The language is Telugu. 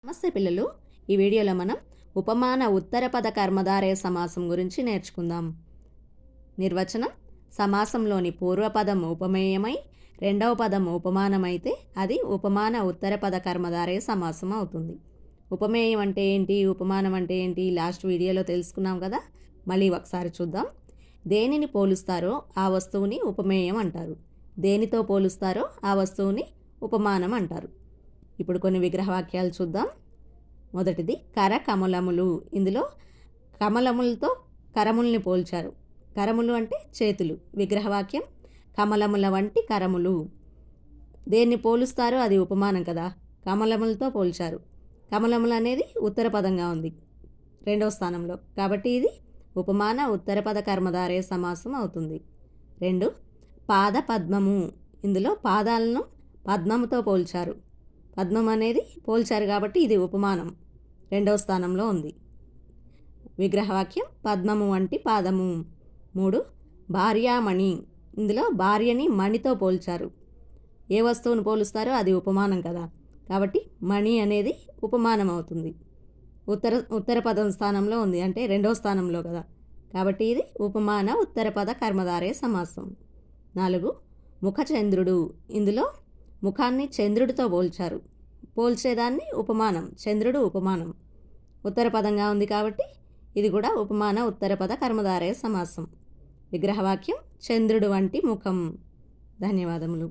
నమస్తే పిల్లలు. ఈ వీడియోలో మనం ఉపమాన ఉత్తరపద కర్మధారయ సమాసం గురించి నేర్చుకుందాం. నిర్వచనం: సమాసంలోని పూర్వపదం ఉపమేయమై రెండవ పదం ఉపమానమైతే అది ఉపమాన ఉత్తరపద కర్మధారయ సమాసం అవుతుంది. ఉపమేయం అంటే ఏంటి, ఉపమానం అంటే ఏంటి లాస్ట్ వీడియోలో తెలుసుకున్నాం కదా. మళ్ళీ ఒకసారి చూద్దాం. దేనిని పోలుస్తారో ఆ వస్తువుని ఉపమేయం అంటారు. దేనితో పోలుస్తారో ఆ వస్తువుని ఉపమానం అంటారు. ఇప్పుడు కొన్ని విగ్రహవాక్యాలు చూద్దాం. మొదటిది కర కమలములు. ఇందులో కమలములతో కరముల్ని పోల్చారు. కరములు అంటే చేతులు. విగ్రహవాక్యం: కమలముల వంటి కరములు. దేన్ని పోలుస్తారో అది ఉపమానం కదా. కమలములతో పోల్చారు. కమలములు అనేది ఉత్తర పదంగా ఉంది, రెండవ స్థానంలో, కాబట్టి ఇది ఉపమాన ఉత్తరపద కర్మధారయ సమాసం అవుతుంది. 2. పాద పద్మము. ఇందులో పాదాలను పద్మముతో పోల్చారు. పద్మం అనేది పోల్చారు కాబట్టి ఇది ఉపమానం, రెండవ స్థానంలో ఉంది. విగ్రహవాక్యం: పద్మము వంటి పాదము. 3. భార్యామణి. ఇందులో భార్యని మణితో పోల్చారు. ఏ వస్తువును పోలుస్తారో అది ఉపమానం కదా, కాబట్టి మణి అనేది ఉపమానం అవుతుంది. ఉత్తర పదం స్థానంలో ఉంది, అంటే రెండవ స్థానంలో కదా, కాబట్టి ఇది ఉపమాన ఉత్తరపద కర్మధారయ సమాసం. 4. ముఖచంద్రుడు. ఇందులో ముఖాన్ని చంద్రుడితో పోల్చారు. పోల్చేదాన్ని ఉపమానం, చంద్రుడు ఉపమానం, ఉత్తర పదంగా ఉంది కాబట్టి ఇది కూడా ఉపమాన ఉత్తరపద కర్మధారయ సమాసం. విగ్రహవాక్యం: చంద్రుడు వంటి ముఖం. ధన్యవాదములు.